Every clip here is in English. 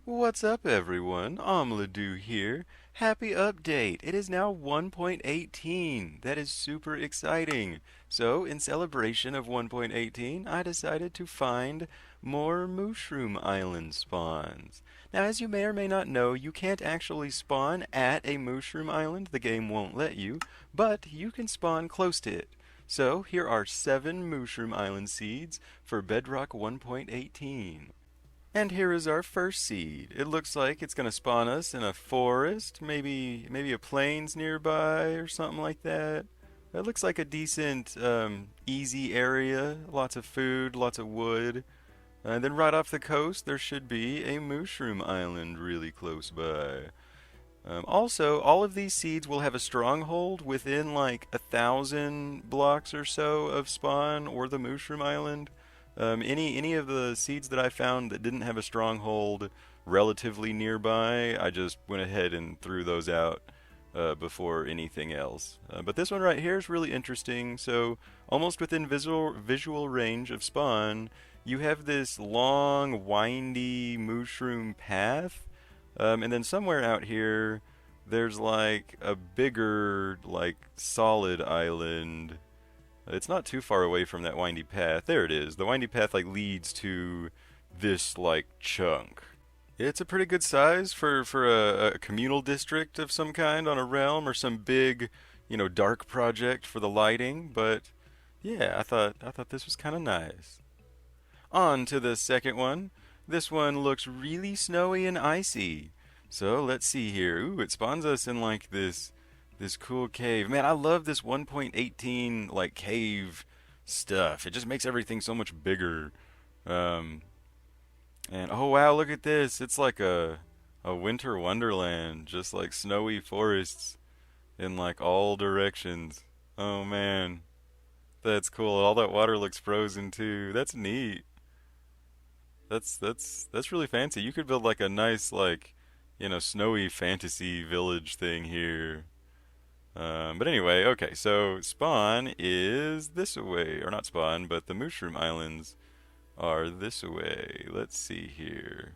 What's up, everyone? OmLedu here. Happy update! It is now 1.18. That is super exciting. So, in celebration of 1.18, I decided to find more Mushroom Island spawns. Now, as you may or may not know, you can't actually spawn at a Mushroom Island. The game won't let you, but you can spawn close to it. So, here are 7 Mushroom Island seeds for Bedrock 1.18. And here is our first seed. It looks like it's going to spawn us in a forest, maybe a plains nearby or something like that. It looks like a decent, easy area. Lots of food, lots of wood. And then right off the coast, there should be a mushroom island really close by. Also, all of these seeds will have a stronghold within like 1,000 blocks or so of spawn or the mushroom island. Any of the seeds that I found that didn't have a stronghold relatively nearby, I just went ahead and threw those out before anything else. But this one right here is really interesting. So almost within visual range of spawn, you have this long, windy mushroom path, and then somewhere out here, there's like a bigger, like solid island. It's not too far away from that windy path. There it is. The windy path like leads to this like chunk. It's a pretty good size for a communal district of some kind on a realm or some big, dark project for the lighting. But yeah, I thought this was kind of nice. On to the second one. This one looks really snowy and icy. So let's see here. Ooh, it spawns us in like this cool cave. Man, I love this 1.18 like cave stuff. It just makes everything so much bigger. Um, and oh wow, look at this. It's like a winter wonderland, just like snowy forests in like all directions. Oh man, that's cool. All that water looks frozen too. That's neat. That's really fancy. You could build like a nice like, snowy fantasy village thing here. But anyway, okay, so spawn is this way, or not spawn, but the mushroom islands are this way. Let's see here.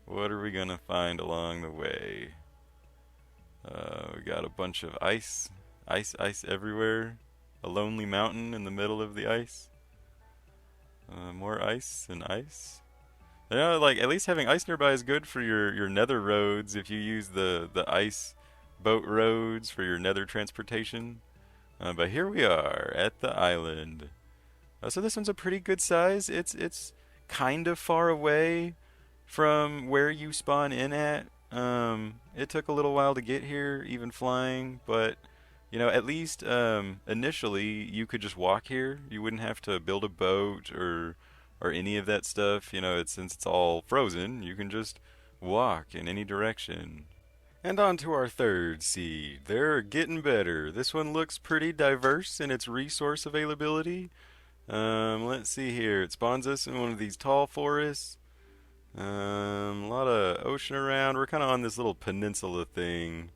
What are we gonna find along the way? We got a bunch of ice everywhere. A lonely mountain in the middle of the ice. More ice and ice. Like at least having ice nearby is good for your nether roads if you use the ice boat roads for your nether transportation. But here we are at the island. So this one's a pretty good size. It's kind of far away from where you spawn in at. It took a little while to get here, even flying, but at least initially you could just walk here. You wouldn't have to build a boat or any of that stuff. Since it's all frozen, you can just walk in any direction. And on to our third seed. They're getting better. This one looks pretty diverse in its resource availability. Let's see here. It spawns us in one of these tall forests. A lot of ocean around. We're kind of on this little peninsula thing.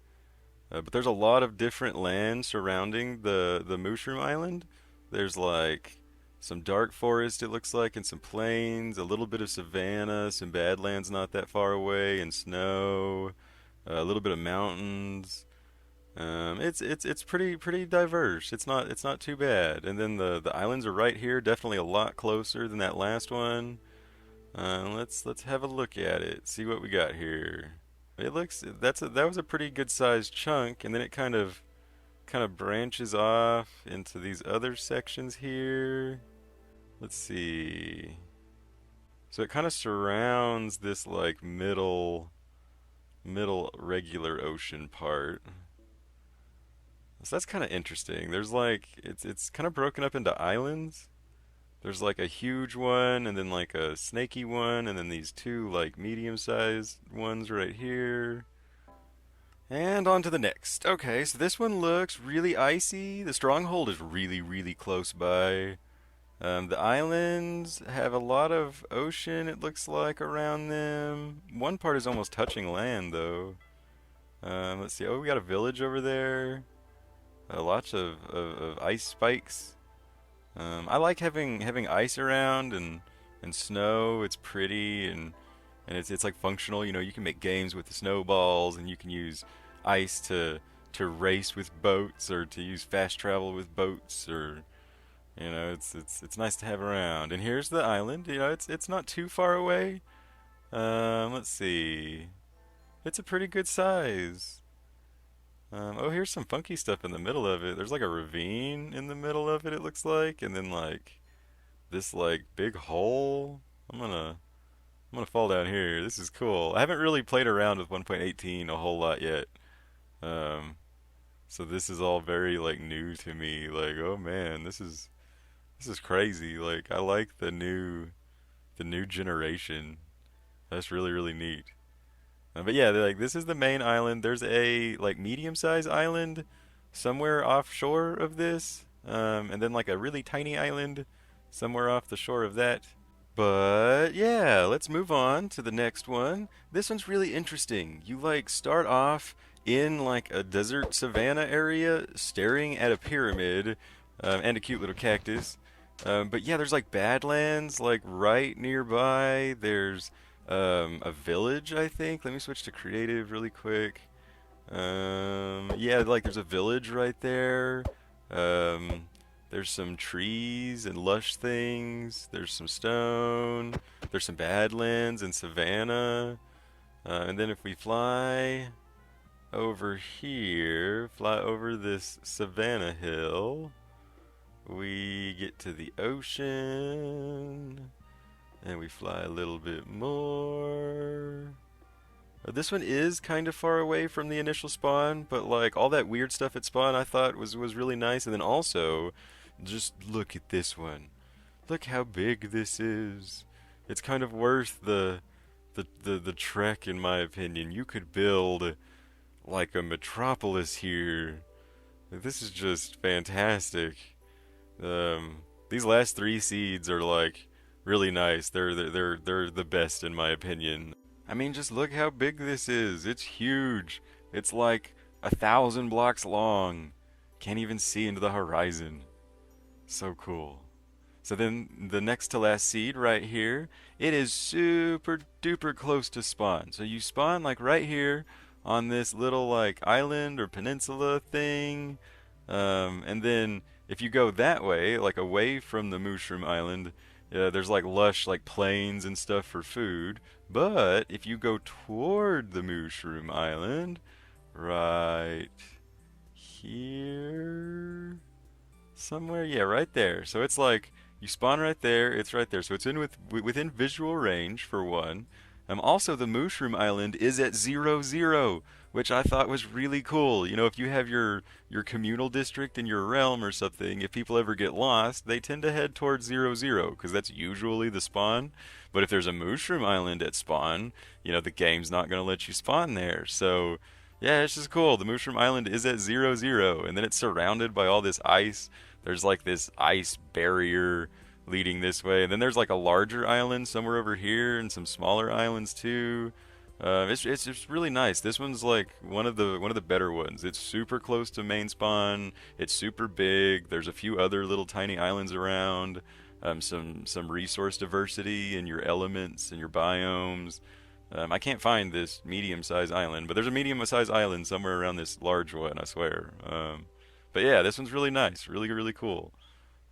But there's a lot of different land surrounding the Mushroom Island. There's like some dark forest, it looks like, and some plains, a little bit of savanna, some badlands not that far away, and snow, a little bit of mountains. It's pretty diverse. It's not too bad. And then the islands are right here, definitely a lot closer than that last one. Let's have a look at it. See what we got here. It looks that was a pretty good sized chunk, and then it kind of branches off into these other sections here. Let's see. So it kind of surrounds this like middle regular ocean part. So that's kind of interesting. There's like it's kind of broken up into islands. There's like a huge one and then like a snaky one and then these two like medium-sized ones right here. And on to the next. Okay, so this one looks really icy. The stronghold is really close by. The islands have a lot of ocean, it looks like, around them. One part is almost touching land, though. Let's see. Oh, we got a village over there. Lots of ice spikes. I like having ice around and snow. It's pretty, and and it's like functional. You know, you can make games with the snowballs, and you can use ice to race with boats, or to use fast travel with boats, or you know, it's nice to have around. And here's the island. You know, it's not too far away. Let's see. It's a pretty good size. Oh, here's some funky stuff in the middle of it. There's like a ravine in the middle of it, it looks like, and then like this like big hole. I'm gonna I'm gonna fall down here. This is cool. I haven't really played around with 1.18 a whole lot yet. Um, so this is all very like new to me. Like, oh man, this is crazy. Like, I like the new generation. That's really really neat. But yeah, like this is the main island. There's a like medium-sized island somewhere offshore of this, and then like a really tiny island somewhere off the shore of that. But yeah, let's move on to the next one. This one's really interesting. You like start off in like a desert savanna area, staring at a pyramid and a cute little cactus. But yeah, there's like badlands like right nearby. There's a village, I think. Let me switch to creative really quick. Yeah, like there's a village right there. Um, there's some trees and lush things. There's some stone. There's some badlands and savanna. And then if we fly over here, fly over this savanna hill, we get to the ocean. And we fly a little bit more. This one is kind of far away from the initial spawn, but like all that weird stuff at spawn I thought was really nice. And then also, just look at this one. Look how big this is. It's kind of worth the trek in my opinion. You could build like a metropolis here. This is just fantastic. These last three seeds are like really nice. They're the best in my opinion. I mean, just look how big this is. It's huge. It's like 1,000 blocks long. Can't even see into the horizon. So cool. So then the next to last seed right here, it is super duper close to spawn. So you spawn like right here on this little like island or peninsula thing. And then if you go that way, like away from the Mushroom Island, there's like lush like plains and stuff for food. But if you go toward the Mushroom Island, right here, somewhere, yeah, right there. So it's like you spawn right there, it's right there. So it's within visual range for one. Also, the Mushroom Island is at 0, 0, which I thought was really cool. You know, if you have your communal district in your realm or something, if people ever get lost, they tend to head towards 0, 0 because that's usually the spawn. But if there's a Mushroom Island at spawn, you know, the game's not going to let you spawn there. So, yeah, it's just cool. The Mushroom Island is at 0, 0, and then it's surrounded by all this ice. There's like this ice barrier leading this way, and then there's like a larger island somewhere over here, and some smaller islands too. It's just really nice. This one's like one of the better ones. It's super close to main spawn. It's super big. There's a few other little tiny islands around. Some resource diversity in your elements and your biomes. I can't find this medium-sized island, but there's a medium-sized island somewhere around this large one, I swear. But yeah, this one's really nice, really really cool.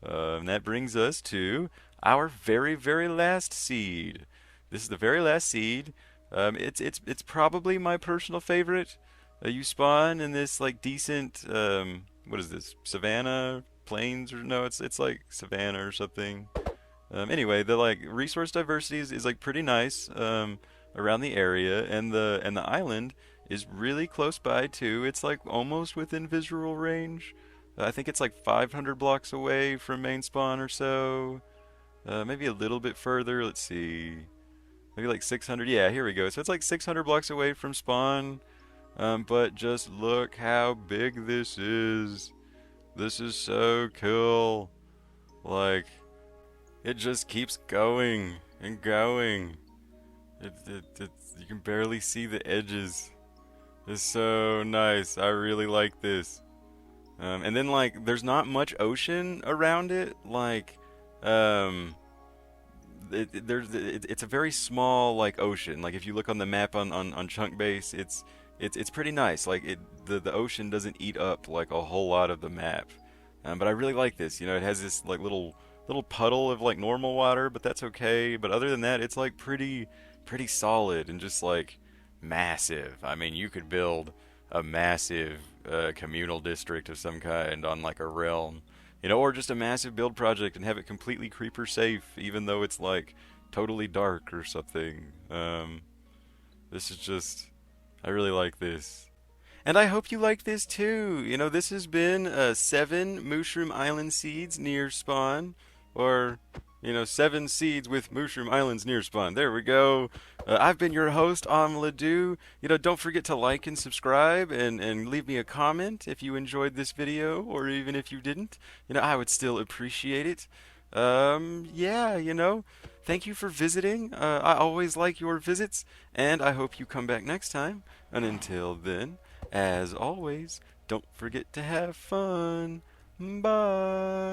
And that brings us to our very very last seed. This is the very last seed. It's probably my personal favorite. You spawn in this like decent what is this, savanna plains, or no, it's like savanna or something. Anyway, the like resource diversity is like pretty nice around the area, and the island is really close by too. It's like almost within visual range. I think it's like 500 blocks away from main spawn or so. Maybe a little bit further. Let's see. Maybe like 600. Yeah, here we go. So it's like 600 blocks away from spawn. But just look how big this is. This is so cool. Like, it just keeps going and going. You can barely see the edges. It's so nice. I really like this. And then like there's not much ocean around it. Like, it's a very small like ocean. Like if you look on the map on Chunk Base, it's pretty nice. Like the ocean doesn't eat up like a whole lot of the map. But I really like this. You know, it has this like little puddle of like normal water, but that's okay. But other than that, it's like pretty solid and just like massive. I mean, you could build a massive communal district of some kind on like a realm, you know, or just a massive build project and have it completely creeper safe, even though it's like totally dark or something. This is just, I really like this. And I hope you like this too. You know, this has been 7 Mushroom Island seeds near spawn, or, you know, 7 seeds with Mushroom Islands near spawn. There we go. I've been your host, OmLedu. You know, don't forget to like and subscribe and leave me a comment if you enjoyed this video, or even if you didn't. You know, I would still appreciate it. Yeah, you know, thank you for visiting. I always like your visits, and I hope you come back next time. And until then, as always, don't forget to have fun. Bye.